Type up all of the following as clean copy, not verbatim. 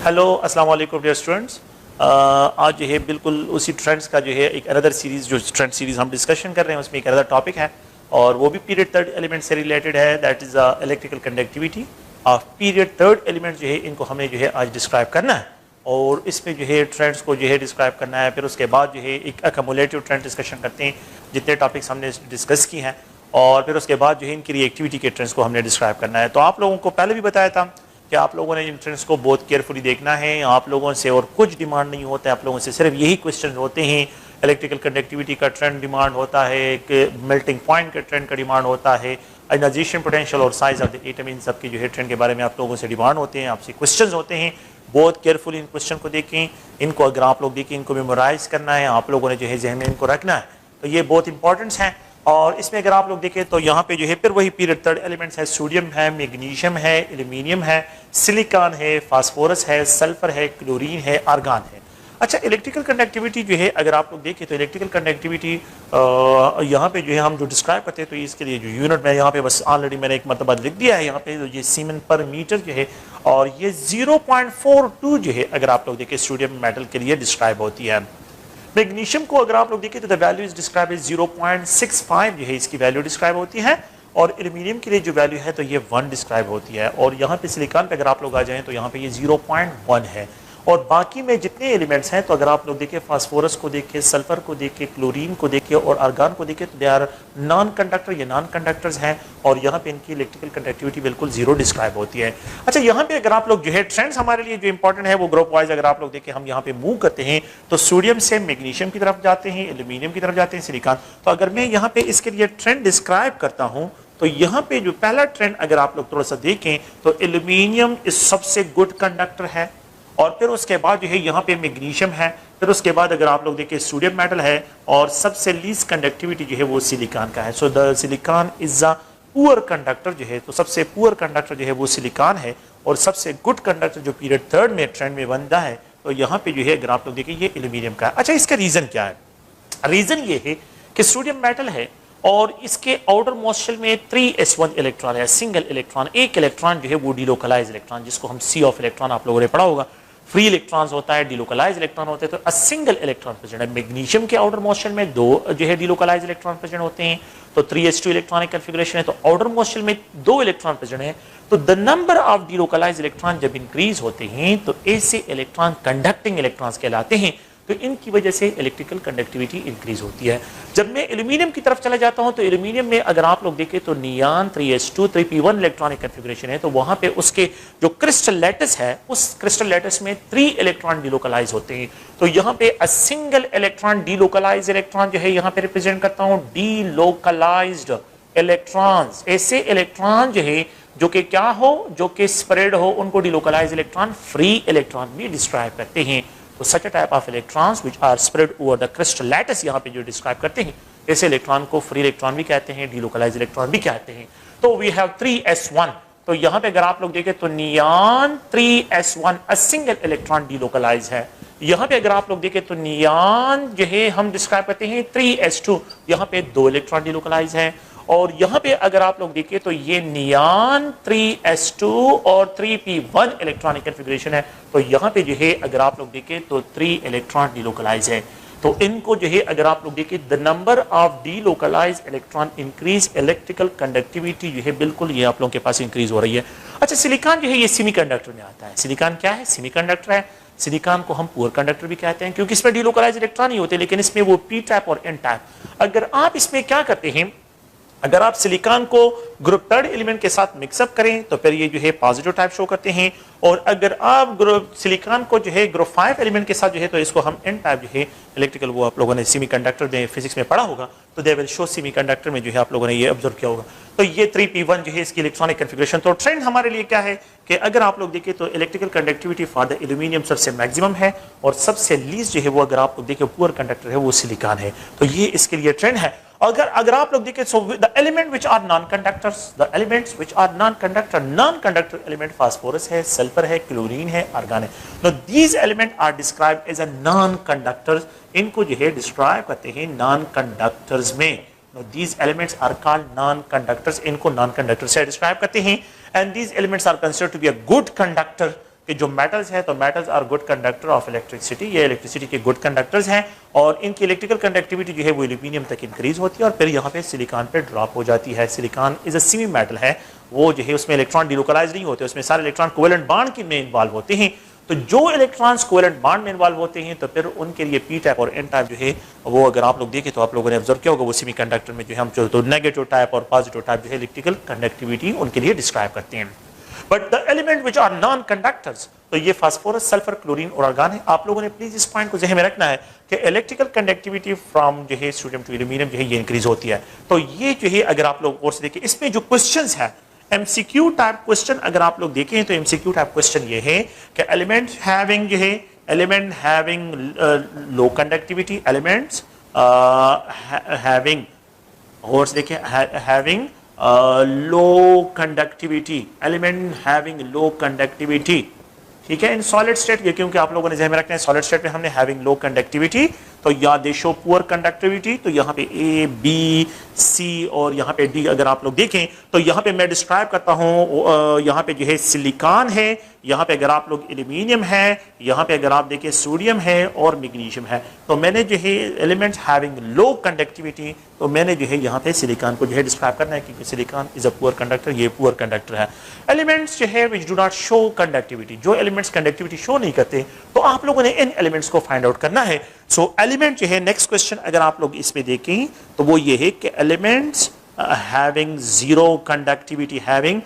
Hello अस्सलाम वालेकुम dear students. आज जो है बिल्कुल उसी ट्रेंड्स का जो है एक अनदर सीरीज जो ट्रेंड सीरीज हम डिस्कशन कर रहे हैं उसमें एक अनदर टॉपिक है और वो भी पीरियड थर्ड एलिमेंट से रिलेटेड है, that is electrical conductivity of period third element. जो है इनको हमने जो है आज डिस्क्राइब करना है और इसमें जो है ट्रेंड्स को जो है डिस्क्राइब करना है। फिर उसके बाद जो है एक अकमुलेटिव ट्रेंड डिस्कशन करते हैं जितने टॉपिक्स हमने डिस्कस किए हैं और फिर उसके बाद जो है इनकी रिएक्टिविटी के ट्रेंड्स को हमने डिस्क्राइब करना है। तो आप लोगों को पहले भी बताया था कि आप लोगों ने इन ट्रेंड्स को बहुत केयरफुली देखना है। आप लोगों से और कुछ डिमांड नहीं होता है, आप लोगों से सिर्फ यही क्वेश्चन होते हैं। इलेक्ट्रिकल कंडक्टिविटी का ट्रेंड डिमांड होता है, एक मेल्टिंग पॉइंट के ट्रेंड का डिमांड होता है, आयोनाइजेशन पोटेंशियल और साइज ऑफ द एटम, इन सब के जो है ट्रेंड के बारे में आप लोगों से डिमांड होते हैं, आपसे क्वेश्चन होते हैं। बहुत केयरफुली इन क्वेश्चन को देखें, इनको अगर आप लोग देखें इनको मेमोराइज करना है, आप लोगों ने जो है जहन में इनको रखना है। तो ये बहुत इंपॉर्टेंट्स हैं और इसमें अगर आप लोग देखें तो यहाँ पे जो है फिर वही पीरियड थर्ड एलिमेंट्स है, सोडियम है, मैग्नीशियम है, एल्यूमिनियम है, सिलिकॉन है, फास्फोरस है, सल्फर है, क्लोरीन है, आर्गन है। अच्छा, इलेक्ट्रिकल कंडक्टिविटी जो है अगर आप लोग देखें तो इलेक्ट्रिकल कंडक्टिविटी यहाँ पे जो है हम जो डिस्क्राइब करते हैं तो इसके लिए जो यूनिट में यहाँ पे बस ऑलरेडी मैंने एक मरतबा लिख दिया है, यहाँ पे ये सीमेन पर मीटर जो है और ये 0.42 जो है अगर आप लोग देखें सोडियम मेटल के लिए डिस्क्राइब होती है। मैग्नीशियम को अगर आप लोग देखें तो the value is describe is 0.65 जो है इसकी वैल्यू डिस्क्राइब होती है और एल्यूमिनियम के लिए जो वैल्यू है तो ये 1 डिस्क्राइब होती है और यहाँ पे सिलिकॉन पे अगर आप लोग आ जाएं तो यहाँ पे ये 0.1 है। और बाकी में जितने एलिमेंट्स हैं तो अगर आप लोग देखें फास्फोरस को देखें, सल्फर को देखें, क्लोरीन को देखें और आर्गन को देखें तो दे आर नॉन कंडक्टर, ये नॉन कंडक्टर्स हैं और यहाँ पे इनकी इलेक्ट्रिकल कंडक्टिविटी बिल्कुल जीरो डिस्क्राइब होती है। अच्छा, यहाँ पे अगर आप लोग जो है ट्रेंड्स हमारे लिए जो इंपॉर्टेंट है वो ग्रुप वाइज अगर आप लोग देखें हम यहाँ पे मूव करते हैं तो सोडियम से मैग्नीशियम की तरफ जाते हैं, एल्यूमिनियम की तरफ जाते हैं, सिलिकॉन। तो अगर मैं यहाँ पे इसके लिए ट्रेंड डिस्क्राइब करता हूँ तो यहाँ पे जो पहला ट्रेंड अगर आप लोग थोड़ा सा देखें तो एल्यूमिनियम इस सबसे गुड कंडक्टर है और फिर उसके बाद जो है यहाँ पे मैग्नीशियम है, फिर उसके बाद अगर आप लोग देखें सोडियम मेटल है और सबसे लीस्ट कंडक्टिविटी जो है वो सिलिकॉन का है। So the silicon is a poor conductor जो है, तो सबसे पुअर कंडक्टर जो है वो सिलिकॉन है और सबसे गुड कंडक्टर जो पीरियड थर्ड में ट्रेंड में बनता है तो यहाँ पे जो है अगर आप लोग देखें ये एल्यूमिनियम का है। अच्छा, इसका रीजन क्या है? रीजन ये है कि सोडियम मेटल है और इसके आउटर मोस्ट शेल में 3s1 इलेक्ट्रॉन है, सिंगल इलेक्ट्रॉन, एक इलेक्ट्रॉन जो है वो डिलोकलाइज इलेक्ट्रॉन, जिसको हम सी ऑफ इलेक्ट्रॉन आप लोगों ने पढ़ा होगा। फ्री इलेक्ट्रॉन्स होता है, डिलोकलाइज इलेक्ट्रॉन होते हैं, तो अ सिंगल इलेक्ट्रॉन प्रेजेंट है। मैग्नीशियम के आउटर मोस्ट शेल में 2 जो है डिलोकलाइज इलेक्ट्रॉन प्रेजेंट होते हैं, तो 3s2 इलेक्ट्रॉनिक कॉन्फ़िगरेशन है, तो आउटर मोस्ट शेल में 2 इलेक्ट्रॉन प्रेजेंट है। तो the number of delocalise electron जब इंक्रीज होते हैं तो ऐसे इलेक्ट्रॉन कंडक्टिंग इलेक्ट्रॉन्स कहलाते हैं, तो इनकी वजह से इलेक्ट्रिकल कंडक्टिविटी इंक्रीज होती है। जब मैं एल्यूमिनियम की तरफ चला जाता हूं तो एल्यूमिनियम में अगर आप लोग देखें तो नियान 3s2 3p1 इलेक्ट्रॉनिक कॉन्फ़िगरेशन है, तो वहां पे उसके जो क्रिस्टल लैटिस है उस क्रिस्टल लैटिस में 3 इलेक्ट्रॉन डिलोकलाइज होते हैं। तो यहाँ पे a single electron delocalise electron जो है यहाँ पे रिप्रेजेंट करता हूं डिलोकलाइज्ड इलेक्ट्रॉन्स। ऐसे इलेक्ट्रॉन जो है जो कि क्या हो, जो कि स्प्रेड हो, उनको डिलोकलाइज इलेक्ट्रॉन फ्री इलेक्ट्रॉन भी डिस्क्राइब करते हैं। तो such a type of electrons which are spread over the crystal lattice यहाँ पे जो डिस्क्राइब करते हैं, ऐसे इलेक्ट्रॉन को फ्री इलेक्ट्रॉन भी कहते हैं, डिलोकलाइज इलेक्ट्रॉन भी कहते हैं। तो वी हैव 3s1, तो यहाँ पे अगर आप लोग देखें तो नियान 3s1 a single electron delocalise है। यहाँ पे अगर आप लोग देखें तो नियान जो है हम डिस्क्राइब करते हैं 3s2, यहाँ पे 2 इलेक्ट्रॉन डिलोकलाइज है। और यहाँ पे अगर आप लोग देखिए तो ये नियान 3s2 और 3p1 इलेक्ट्रॉनिक कॉन्फ़िगरेशन है, तो यहाँ पे जो है अगर आप लोग देखें तो 3 इलेक्ट्रॉन डिलोकलाइज है। तो इनको जो है अगर आप लोग देखें the number of delocalise electron increase, electrical conductivity जो है बिल्कुल ये आप लोगों के पास इंक्रीज हो रही है। अच्छा, सिलिकॉन जो है ये सेमीकंडक्टर में आता है। सिलिकॉन क्या है? सेमीकंडक्टर है। सिलिकॉन को हम पुअर कंडक्टर भी कहते हैं क्योंकि इसमें डिलोकलाइज इलेक्ट्रॉन ही होते हैं, लेकिन इसमें वो पी टाइप और एन टाइप। अगर आप इसमें क्या करते हैं, अगर आप सिलिकॉन को ग्रुप थर्ड एलिमेंट के साथ मिक्सअप करें तो फिर ये जो है पॉजिटिव टाइप शो करते हैं, और अगर आप ग्रुप सिलिकॉन को जो है ग्रुप 5 एलिमेंट के साथ जो है तो इसको हम एन टाइप जो है इलेक्ट्रिकल, वो आप लोगों ने सेमीकंडक्टर में फिजिक्स में पढ़ा होगा, तो दे विल शो सेमीकंडक्टर में जो है आप लोगों ने ये ऑब्जर्व किया होगा। तो ये 3p1 जो है इसकी इलेक्ट्रॉनिक कॉन्फ़िगरेशन। तो ट्रेंड हमारे लिए क्या है कि अगर आप लोग देखें तो electrical conductivity for the aluminium सबसे मैक्सिमम है और सबसे लीस्ट जो है वो अगर आप लोग देखें पुअर कंडक्टर है वो सिलिकॉन है। तो ये इसके लिए ट्रेंड है। अगर आप लोग देखें, so the element which are non conductors, the elements which are non conductor element phosphorus है, सल्फर है, क्लोरीन है, आर्गन है। No these element are described as a non conductors, इनको जो है डिस्क्राइब करते हैं नॉन कंडक्टर्स में। No these elements are called non conductors, इनको नॉन कंडक्टर से डिस्क्राइब करते हैं। And these elements are considered to be a good conductor, कि जो मेटल्स है तो metals are good conductor of electricity, ये इलेक्ट्रिसिटी के गुड कंडक्टर्स हैं और इनकी इलेक्ट्रिकल कंडक्टिविटी जो है वो एल्यूमिनियम तक इंक्रीज होती है और फिर यहाँ पे सिलिकॉन पे ड्रॉप हो जाती है। Silicon is a semi metal है, वो जो है उसमें इलेक्ट्रॉन डिलोकलाइज नहीं होते, उसमें सारे इलेक्ट्रॉन कोवेलेंट बॉन्ड में इन्वॉल्व होते हैं। तो जो इलेक्ट्रॉन्स कोवेलेंट बॉन्ड में इन्वॉल्व होते हैं तो फिर उनके लिए पी टाइप और एन टाइप जो है वो अगर आप लोग देखें तो आप लोगों ने ऑब्जर्व किया होगा वो सेमीकंडक्टर में जो है हम तो नेगेटिव टाइप और पॉजिटिव टाइप जो है इलेक्ट्रिकल कंडक्टिविटी उनके लिए डिस्क्राइब करते हैं। But the element which are non conductors, तो ये फास्फोरस, सल्फर, क्लोरीन और आर्गन है। आप लोगों ने प्लीज इस पॉइंट को ज़हन में रखना है कि इलेक्ट्रिकल कंडक्टिविटी फ्रॉम जो है सोडियम टू एल्यूमिनियम जो है ये इंक्रीज होती है। तो ये जो है अगर आप लोग और से देखें इसमें जो क्वेश्चंस है एमसीक्यू टाइप क्वेश्चन अगर आप लोग देखें तो एमसीक्यू टाइप क्वेश्चन ये है कि एलिमेंट हैविंग जो है element having low conductivity, elements having और से देखें having low conductivity, element having low conductivity, ठीक है, इन सॉलिड स्टेट। ये क्योंकि आप लोगों ने ध्यान में रखना है सॉलिड स्टेट में हमने हैविंग लो कंडक्टिविटी तो या दे शो पुअर कंडक्टिविटी, तो यहाँ पे ए बी सी और यहाँ पे डी अगर आप लोग देखें तो यहाँ पे मैं डिस्क्राइब करता हूँ यहाँ पे जो है सिलिकॉन है, यहाँ पे अगर आप लोग एल्यूमिनियम है, यहाँ पे अगर आप देखें सोडियम है और मैग्नीशियम है। तो मैंने जो है एलिमेंट्स हैविंग लो कंडक्टिविटी तो मैंने जो है यहाँ पे सिलिकॉन को जो है डिस्क्राइब करना है क्योंकि silicon is a poor conductor, ये पुअर कंडक्टर है। एलिमेंट्स जो है which do not show conductivity, जो एलिमेंट्स कंडक्टिविटी शो नहीं करते तो आप लोगों ने इन एलिमेंट्स को फाइंड आउट करना है। सो एलिमेंट जो है नेक्स्ट क्वेश्चन अगर आप लोग इसमें देखें तो वो ये है कि elements having zero conductivity, having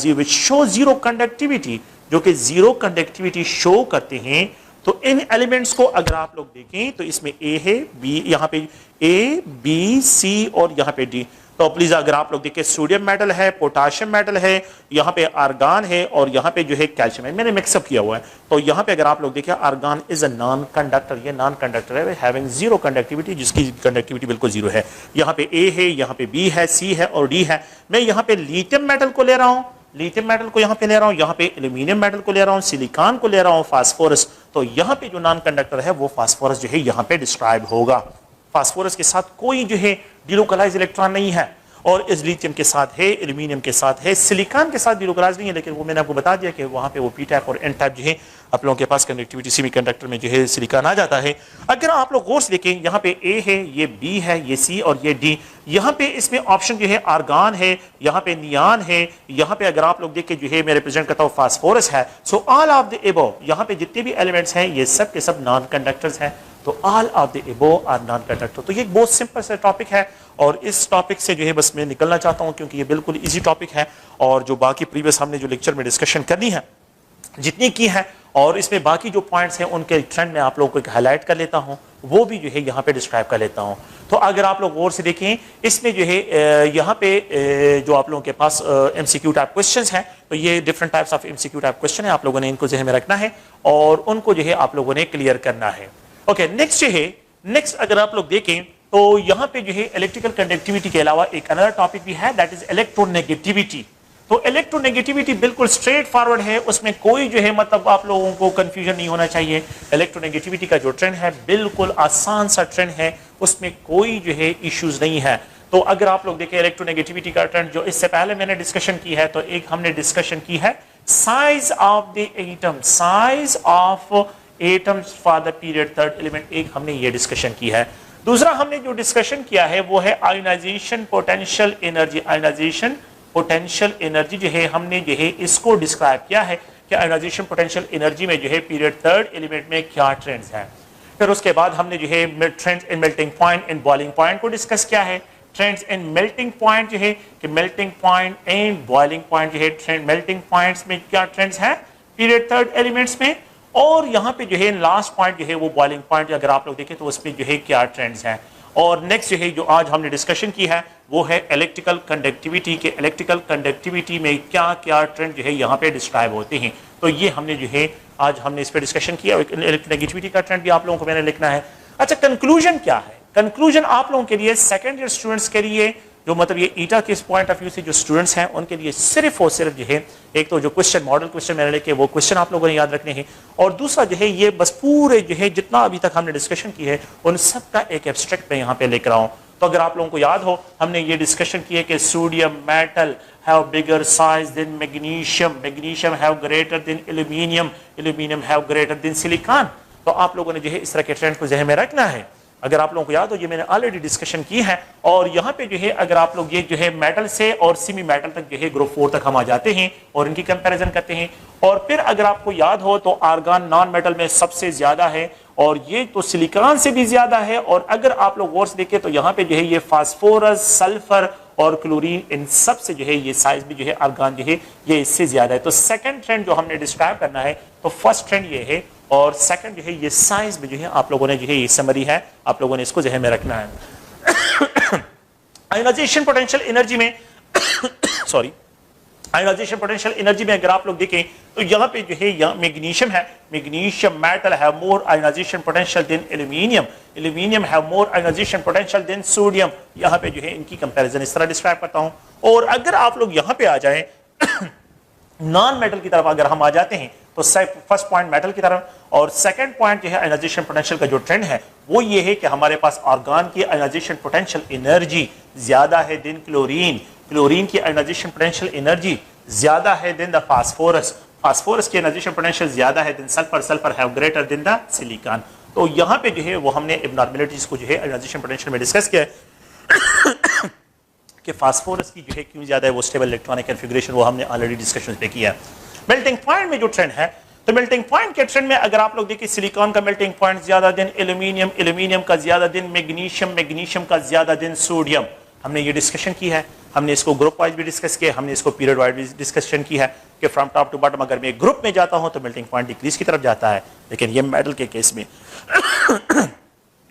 which show zero conductivity, जो कि जीरो कंडक्टिविटी शो करते हैं। तो इन एलिमेंट्स को अगर आप लोग देखें तो इसमें ए है, बी, यहाँ पे ए बी सी और यहाँ पे डी। तो प्लीज अगर आप लोग देखें सोडियम मेटल है, पोटाशियम मेटल है, यहाँ पे आर्गन है और यहाँ पे जो है कैल्शियम है, मैंने मिक्सअप किया हुआ है। तो यहाँ पे अगर आप लोग देखें argon is a non conductor, ये नॉन कंडक्टर है हैविंग जीरो कंडक्टिविटी, जिसकी कंडक्टिविटी बिल्कुल जीरो है। यहाँ पे ए है, यहाँ पे बी है, सी है और डी है। मैं यहाँ पे लिथियम मेटल को ले रहा हूँ, लिथियम मेटल को यहाँ पे ले रहा हूँ, यहाँ पे एल्यूमिनियम मेटल को ले रहा हूँ, सिलिकॉन को ले रहा हूँ, फास्फोरस। तो यहाँ पे जो नॉन कंडक्टर है वो फास्फोरस जो है यहाँ पे डिस्क्राइब होगा। फास्फोरस के साथ कोई जो है डिलोकलाइज इलेक्ट्रॉन नहीं है और इस लिथियम के साथ है, एल्यूमिनियम के साथ है, सिलिकॉन के साथ डिलोकलाइज नहीं है, लेकिन वो मैंने आपको बता दिया कि वहाँ पे वो पी टाइप और एन टाइप जो है आप लोगों के पास कंडक्टिविटी सेमीकंडक्टर में जो है सिलिकॉन आ जाता है। अगर आप लोग गौर से देखें यहाँ पे ए है, ये बी है, ये सी और ये डी। यहाँ पे इसमें ऑप्शन जो है आर्गन है, यहाँ पे नियान है, यहाँ पे अगर आप लोग देखें जो है मैं रिप्रेजेंट करता हूँ फास्फोरस है। So all of the above, यहाँ पे जितने भी एलिमेंट्स हैं ये सब के सब नॉन कंडक्टर्स हैं। तो all of the above are non conductor. तो ये एक बहुत सिंपल सा टॉपिक है और इस टॉपिक से जो है बस मैं निकलना चाहता हूँ क्योंकि ये बिल्कुल इजी टॉपिक है और जो बाकी प्रीवियस हमने जो लेक्चर में डिस्कशन करनी है जितनी की है और इसमें बाकी जो पॉइंट्स हैं उनके ट्रेंड में आप लोगों को हाईलाइट कर लेता हूं, वो भी जो है यहाँ पे डिस्क्राइब कर लेता हूं। तो अगर आप लोग और से देखें इसमें जो है यहाँ पे जो आप लोगों के पास एमसीक्यू टाइप क्वेश्चंस हैं तो ये different types of MCQ type question है, आप लोगों ने इनको ज़हन में रखना है और उनको जो है आप लोगों ने क्लियर करना है। ओके, नेक्स्ट जो है नेक्स्ट अगर आप लोग देखें तो यहाँ पे जो है इलेक्ट्रिकल कंडक्टिविटी के अलावा एक अनदर टॉपिक भी है दैट इज इलेक्ट्रोनेगेटिविटी। तो इलेक्ट्रोनेगेटिविटी बिल्कुल स्ट्रेट फॉरवर्ड है, उसमें कोई जो है मतलब आप लोगों को कंफ्यूजन नहीं होना चाहिए। इलेक्ट्रोनेगेटिविटी का जो ट्रेंड है बिल्कुल आसान सा ट्रेंड है, उसमें कोई जो है इश्यूज नहीं है। तो अगर आप लोग देखें इलेक्ट्रोनेगेटिविटी का ट्रेंड जो इससे पहले मैंने डिस्कशन की है तो एक हमने डिस्कशन की है size of the atom, size of atoms for the period third element, एक हमने ये डिस्कशन की है। दूसरा हमने जो डिस्कशन किया है वो है ionisation potential energy. Ionisation potential energy जो है हमने जो है इसको डिस्क्राइब किया है कि आयोनाइजेशन पोटेंशियल एनर्जी में जो है पीरियड थर्ड एलिमेंट में क्या ट्रेंड्स हैं। फिर उसके बाद हमने जो है trends in melting point and boiling point को डिस्कस किया है। ट्रेंड्स इन मेल्टिंग पॉइंट जो है कि melting point and boiling point जो है ट्रेंड मेल्टिंग पॉइंट्स में क्या ट्रेंड्स हैं पीरियड थर्ड एलिमेंट्स में, और यहाँ पे जो है लास्ट पॉइंट जो है वो बॉइलिंग पॉइंट अगर आप लोग देखें तो उसमें जो है क्या ट्रेंड्स हैं। और नेक्स्ट जो है जो आज हमने डिस्कशन की है वो है इलेक्ट्रिकल कंडक्टिविटी के, इलेक्ट्रिकल कंडक्टिविटी में क्या क्या ट्रेंड जो है यहाँ पे डिस्क्राइब होते हैं। तो ये हमने जो है आज हमने इस पर डिस्कशन किया। इलेक्ट्रोनेगेटिविटी का ट्रेंड भी आप लोगों को मैंने लिखना है। अच्छा, कंक्लूजन क्या है? कंक्लूजन आप लोगों के लिए सेकेंड ईयर स्टूडेंट्स के लिए जो मतलब ये ईटा के पॉइंट ऑफ व्यू से जो स्टूडेंट्स हैं उनके लिए सिर्फ और सिर्फ जो है एक तो जो क्वेश्चन मॉडल क्वेश्चन मैंने लिखे वो क्वेश्चन आप लोगों ने याद रखने हैं, और दूसरा जो है ये बस पूरे जो है जितना अभी तक हमने डिस्कशन की है उन सब का एक एब्स्ट्रैक्ट मैं यहाँ पे लिख रहा हूँ। तो अगर आप लोगों को याद हो हमने ये डिस्कशन की है कि sodium metal have bigger size than magnesium, magnesium have greater than aluminium, aluminium have greater than silicon. तो आप लोगों ने जो है इस तरह के ट्रेंड को ज़हन में रखना है। अगर आप लोगों को याद हो ये मैंने ऑलरेडी डिस्कशन की है। और यहाँ पे जो है अगर आप लोग ये जो है मेटल से और सेमी मेटल तक जो है ग्रुप 4 तक हम आ जाते हैं और इनकी कंपैरिजन करते हैं। और फिर अगर आपको याद हो तो आर्गन नॉन मेटल में सबसे ज्यादा है और ये तो सिलिकॉन से भी ज्यादा है। और अगर आप लोग गौर से देखें तो यहाँ पे जो है ये फास्फोरस, सल्फर और क्लोरीन, इन सब से जो है ये साइज भी जो है आर्गन जो है ये इससे ज्यादा है। तो सेकंड ट्रेंड जो हमने डिस्क्राइब करना है तो फर्स्ट ट्रेंड ये है और सेकंड जो है ये साइज में जो है आप लोगों ने जो है ये समरी है, आप लोगों ने इसको ज़हन में रखना है। आयोनाइजेशन पोटेंशियल एनर्जी में सॉरी आयोनाइजेशन पोटेंशियल एनर्जी में अगर आप लोग देखें तो यहाँ पे जो है यहाँ मैग्नीशियम है, मैग्नीशियम मेटल है more ionisation potential than aluminium, aluminium है more ionisation potential than sodium. यहाँ पे जो है इनकी कंपैरिजन इस तरह डिस्क्राइब करता हूँ। और अगर आप लोग यहाँ पे आ जाएं नॉन मेटल की तरफ अगर हम आ जाते हैं तो फर्स्ट पॉइंट मेटल की तरफ और सेकंड पॉइंट जो है आयोनाइजेशन पोटेंशियल का जो ट्रेंड है वो ये है कि हमारे पास आर्गन की आयोनाइजेशन पोटेंशियल एनर्जी ज्यादा है देन क्लोरीन, क्लोरीन की आयोनाइजेशन पोटेंशियल एनर्जी ज्यादा है देन द फास्फोरस, फास्फोरस की आयोनाइजेशन पोटेंशियल ज्यादा है than sulphur, sulphur have greater than the silicon. तो यहाँ पे जो है वो हमने एब्नॉर्मलिटीज को जो है आयोनाइजेशन पोटेंशियल में डिस्कस किया है कि फास्फोरस की जो है क्यों ज्यादा है, वो स्टेबल इलेक्ट्रॉनिक कॉन्फ़िगरेशन वो हमने ऑलरेडी डिस्कशन पे किया। मेल्टिंग पॉइंट में जो ट्रेंड है तो मेल्टिंग पॉइंट के ट्रेंड में अगर आप लोग देखिए सिलिकॉन का मेल्टिंग पॉइंट ज्यादा देन एल्यूमिनियम, एल्यूमिनियम का ज्यादा देन मैग्नीशियम, मैग्नीशियम का ज्यादा देन सोडियम। हमने ये डिस्कशन की है, हमने इसको ग्रुप वाइज भी डिस्कस किया, हमने इसको पीरियड वाइज भी डिस्कशन की है कि फ्रॉम टॉप टू बॉटम अगर मैं ग्रुप में जाता हूं तो मेल्टिंग पॉइंट डिक्रीज की तरफ जाता है। लेकिन ये मेटल के केस में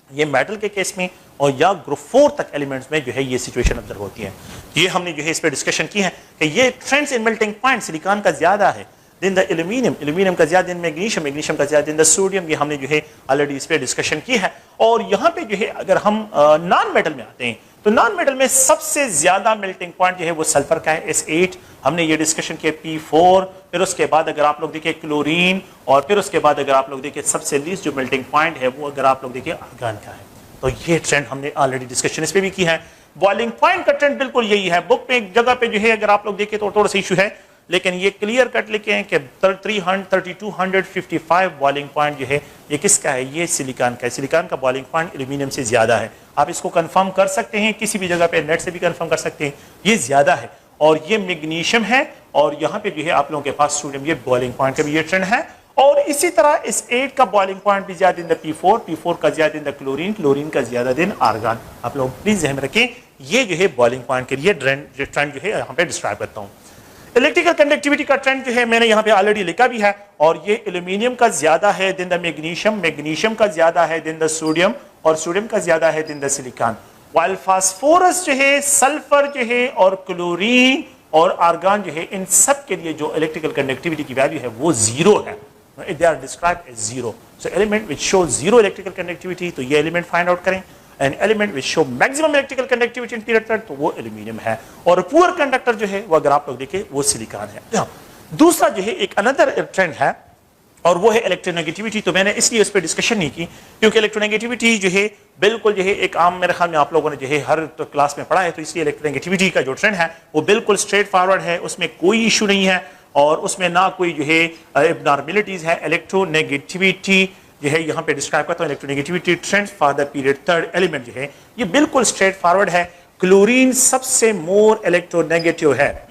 ये मेटल के केस में और या ग्रुप 4 तक एलिमेंट्स में जो है ये सिचुएशन ऑब्जर्व होती है। ये हमने जो है इस पे डिस्कशन की है कि ये trends in melting point silicon का ज्यादा है देन द एल्यूमिनियम, एल्यूमिनियम का ज्यादा देन मैग्नीशियम, मैग्नीशियम का ज्यादा देन द सोडियम। ये हमने जो है ऑलरेडी इस पे डिस्कशन की है। और यहाँ पे जो है अगर हम नॉन मेटल में आते हैं तो नॉन मेटल में सबसे ज्यादा मेल्टिंग पॉइंट जो है वो सल्फर का है S8। हमने ये डिस्कशन किया P4, फिर उसके बाद अगर आप लोग देखिए क्लोरीन और फिर उसके बाद अगर आप लोग देखिए सबसे लीस्ट जो मेल्टिंग पॉइंट है वो अगर आप लोग देखिए आर्गन का है। तो ये ट्रेंड हमने ऑलरेडी डिस्कशन इस पे भी की है। बॉइलिंग पॉइंट का ट्रेंड बिल्कुल यही है। बुक पे एक जगह पे जो है अगर आप लोग देखें तो थोड़ा सा इशू है, लेकिन ये क्लियर कट लिखे हैं कि 3255 बॉइलिंग पॉइंट जो है ये किसका है, ये सिलिकॉन का है। सिलिकॉन का बॉइलिंग पॉइंट एल्यूमिनियम से ज्यादा है। आप इसको कंफर्म कर सकते हैं किसी भी जगह पे, नेट से भी कंफर्म कर सकते हैं, ये ज्यादा है। और ये मैग्नीशियम है और यहाँ पे जो है आप लोगों के पास सोडियम, ये बॉइलिंग पॉइंट का भी ये ट्रेंड है। और इसी तरह इस 8 का बॉइलिंग पॉइंट भी ज्यादा दिन द P4, P4 का ज्यादा दिन द क्लोरीन, क्लोरीन का ज्यादा दिन आर्गन। आप लोग प्लीज ध्यान रखें, ये जो है बॉइलिंग पॉइंट के लिए ट्रेंड जो है यहाँ पे डिस्क्राइब करता हूँ। इलेक्ट्रिकल कंडक्टिविटी का ट्रेंड जो है मैंने यहाँ पे ऑलरेडी लिखा भी है और ये एल्यूमिनियम का ज्यादा है दिन द मैग्नीशियम, मैग्नीशियम का ज्यादा है दिन द सोडियम और सोडियम का ज्यादा है दिन द सिलिकॉन। वाइल फास्फोरस जो है, सल्फर जो है और क्लोरीन और आर्गन जो है, इन सब के लिए जो इलेक्ट्रिकल कंडक्टिविटी की वैल्यू है वो जीरो है। They are described as zero. So element which shows zero electrical conductivity तो ये element find out करें। And element which show maximum electrical conductivity in period third तो वो एल्यूमिनियम है। और पुअर कंडक्टर जो है वो अगर आप लोग देखें वो सिलिकॉन है। दूसरा जो है एक अनदर ट्रेंड है और वो है इलेक्ट्रोनेगेटिविटी। तो मैंने इसलिए उस पर डिस्कशन नहीं की क्योंकि इलेक्ट्रोनेगेटिविटी जो है बिल्कुल जो है एक आम, मेरे ख्याल में आप लोगों ने जो है हर तो क्लास में पढ़ा है, तो इसलिए इलेक्ट्रोनेगेटिविटी का जो ट्रेंड है वो बिल्कुल स्ट्रेट फॉरवर्ड है, उसमें कोई इशू नहीं है और उसमें ना कोई जो है एब्नॉर्मलिटीज है। इलेक्ट्रोनेगेटिविटी जो है यहाँ पे डिस्क्राइब करता हूँ, electronegativity trends for the period third element जो है ये बिल्कुल स्ट्रेट फॉरवर्ड है। क्लोरीन सबसे मोर इलेक्ट्रोनेगेटिव है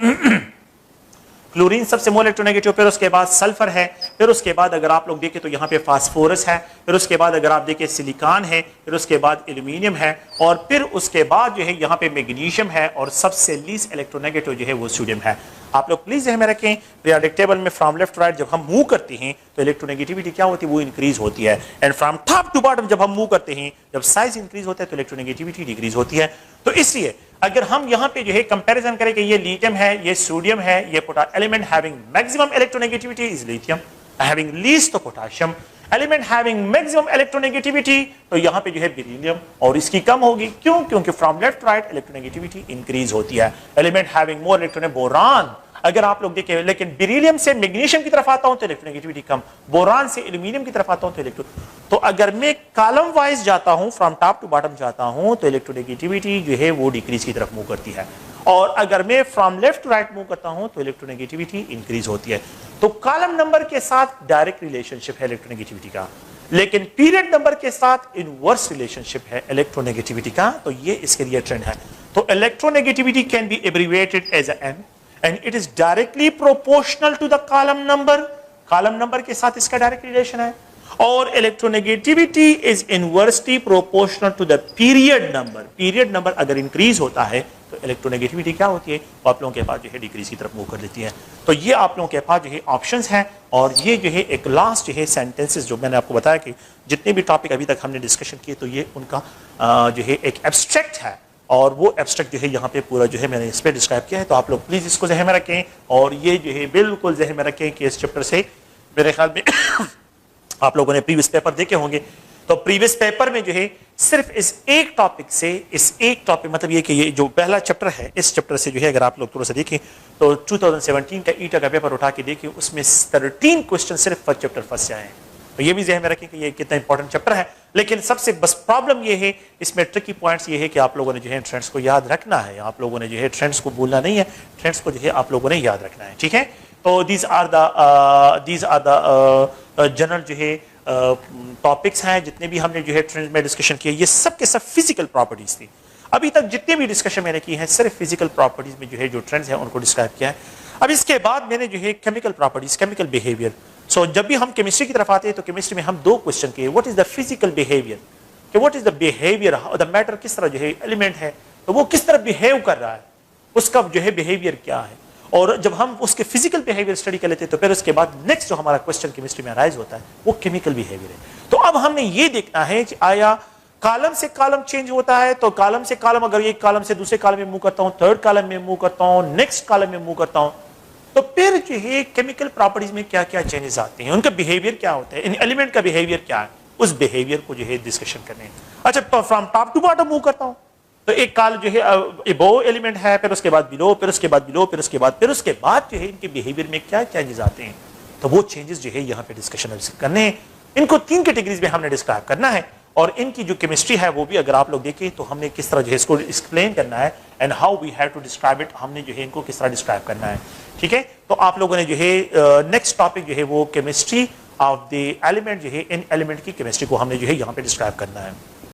क्लोरीन सबसे मोर इलेक्ट्रोनेगेटिव, फिर उसके बाद सल्फर है, फिर उसके बाद अगर आप लोग देखें तो यहाँ पे फास्फोरस है, फिर उसके बाद अगर आप देखें सिलिकॉन है, फिर उसके बाद एल्यूमिनियम है और फिर उसके बाद जो है यहाँ पे मैग्नीशियम है और सबसे लीस्ट इलेक्ट्रोनेगेटिव जो है वो सोडियम है। आप लोग प्लीज ध्यान में रखें, पीरियोडिक टेबल में फ्रॉम लेफ्ट टू राइट जब हम मूव करते हैं तो इलेक्ट्रोनेगेटिविटी क्या होती है, वो इंक्रीज होती है। And from top to bottom जब हम मूव करते हैं, जब साइज इंक्रीज होता है तो इलेक्ट्रोनेगेटिविटी डिक्रीज होती है। तो इसलिए अगर हम यहाँ पे जो है कंपैरिजन करें कि ये लिथियम है, ये सोडियम है, ये element having maximum electronegativity is lithium, having least तो potassium, element having maximum electronegativity तो यहाँ पे जो है बेरिलियम और इसकी कम होगी। क्यों? क्योंकि from left right electronegativity increase होती है। Element having more electron boron, अगर आप लोग देखें, लेकिन बेरिलियम से मैग्नीशियम की तरफ आता हूं तो इलेक्ट्रोनेगेटिविटी कम, बोरान से एल्यूमिनियम की तरफ आता हूं तो तो अगर मैं कॉलम वाइज जाता हूं, फ्रॉम टॉप टू बॉटम जाता हूं, तो इलेक्ट्रोनेगेटिविटी जो है वो डिक्रीज की तरफ मूव करती है, और अगर मैं from left to right move करता हूं तो इलेक्ट्रोनेगेटिविटी इंक्रीज होती है। तो कॉलम नंबर के साथ डायरेक्ट रिलेशनशिप है इलेक्ट्रोनेगेटिविटी का, लेकिन पीरियड नंबर के साथ इनवर्स रिलेशनशिप है इलेक्ट्रोनेगेटिविटी का। तो ये इसके लिए ट्रेंड है। तो electronegativity can be abbreviated as EN and it is directly proportional to the column number. Column number के साथ इसका डायरेक्ट रिलेशन है, और electronegativity is inversely proportional to the period number. Period number अगर इंक्रीज होता है तो इलेक्ट्रोनेगेटिविटी क्या होती है, वो आप लोगों के पास जो है डिक्रीज की तरफ मूव कर लेती है। तो ये आप लोगों के पास जो है ऑप्शंस हैं, और ये जो है एक लास्ट जो है सेंटेंसेस जो मैंने आपको बताया कि जितने भी टॉपिक अभी तक हमने डिस्कशन किए तो ये उनका जो है एक एब्स्ट्रैक्ट है, और वो एब्स्ट्रैक्ट जो है यहाँ पे पूरा जो है मैंने इस पर डिस्क्राइब किया है। तो आप लोग प्लीज इसको ज़हन में रखें, और ये जो है बिल्कुल ज़हन में रखें कि इस चैप्टर से मेरे ख्याल में आप लोगों ने प्रीवियस पेपर देखे होंगे, तो प्रीवियस पेपर में जो है सिर्फ इस एक टॉपिक से, इस एक टॉपिक मतलब ये कि ये जो पहला चैप्टर है, इस चैप्टर से जो है अगर आप लोग थोड़ा सा देखें तो 2017 का ईटा का पेपर उठा के देखें, उसमें 13 क्वेश्चन सिर्फ फर्स्ट चैप्टर फर्स्ट से आए हैं। तो ये भी ज़हन में रखें कि ये कितना इंपॉर्टेंट चैप्टर है। लेकिन सबसे बस प्रॉब्लम ये है, इसमें ट्रिकी पॉइंट्स ये है कि आप लोगों ने जो है ट्रेंड्स को याद रखना है, आप लोगों ने जो है ट्रेंड्स को भूलना नहीं है, ट्रेंड्स को जो है आप लोगों ने याद रखना है, ठीक है। तो दीज आर द जनरल जो है टॉपिक्स हैं, जितने भी हमने जो है ट्रेंड्स में डिस्कशन किए, ये सब के सब फिजिकल प्रॉपर्टीज थी। अभी तक जितने भी डिस्कशन मैंने की है सिर्फ फिजिकल प्रॉपर्टीज में जो है जो ट्रेंड्स हैं उनको डिस्क्राइब किया है। अब इसके बाद मैंने जो है केमिकल प्रॉपर्टीज, केमिकल बिहेवियर, सो जब भी हम केमिस्ट्री की तरफ आते हैं तो केमिस्ट्री में हम दो क्वेश्चन किए, what is the physical behaviour, कि what is the behaviour, the matter किस तरह जो है एलिमेंट है तो वो किस तरह बिहेव कर रहा है, उसका जो है बिहेवियर क्या है, और जब हम उसके फिजिकल बिहेवियर स्टडी कर लेते हैं तो फिर उसके बाद नेक्स्ट जो हमारा क्वेश्चन केमिस्ट्री में अराइज होता है वो केमिकल बिहेवियर है। तो अब हमने ये देखना है कि आया कॉलम से कॉलम चेंज होता है, तो कॉलम से कॉलम, अगर एक कॉलम से दूसरे कॉलम में मूव करता हूं, थर्ड कॉलम में मूव करता हूं, नेक्स्ट कॉलम में मूव करता हूं, तो फिर जो है केमिकल प्रॉपर्टीज में क्या क्या चेंजेस आते हैं, उनका बिहेवियर क्या होता है, इन एलिमेंट का बिहेवियर क्या है, उस बिहेवियर को जो है डिस्कशन करने हैं। अच्छा, तो from top to bottom move करता हूं, तो एक काल जो है अबोव एलिमेंट है, फिर उसके बाद बिलो, फिर उसके बाद बिलो, फिर उसके बाद जो है इनके बिहेवियर में क्या चेंजेस आते हैं, तो वो चेंजेस जो है यहाँ पे डिस्कशन करने हैं। इनको 3 कैटेगरीज में हमने डिस्क्राइब करना है, और इनकी जो केमिस्ट्री है वो भी अगर आप लोग देखें तो हमने किस तरह जो है इसको एक्सप्लेन करना है, and how we have to describe it, हमने जो है इनको किस तरह डिस्क्राइब करना है, ठीक है। तो आप लोगों ने जो है नेक्स्ट टॉपिक जो है वो केमिस्ट्री ऑफ द एलिमेंट जो है, इन एलिमेंट की केमिस्ट्री को हमने जो है यहाँ पे डिस्क्राइब करना है।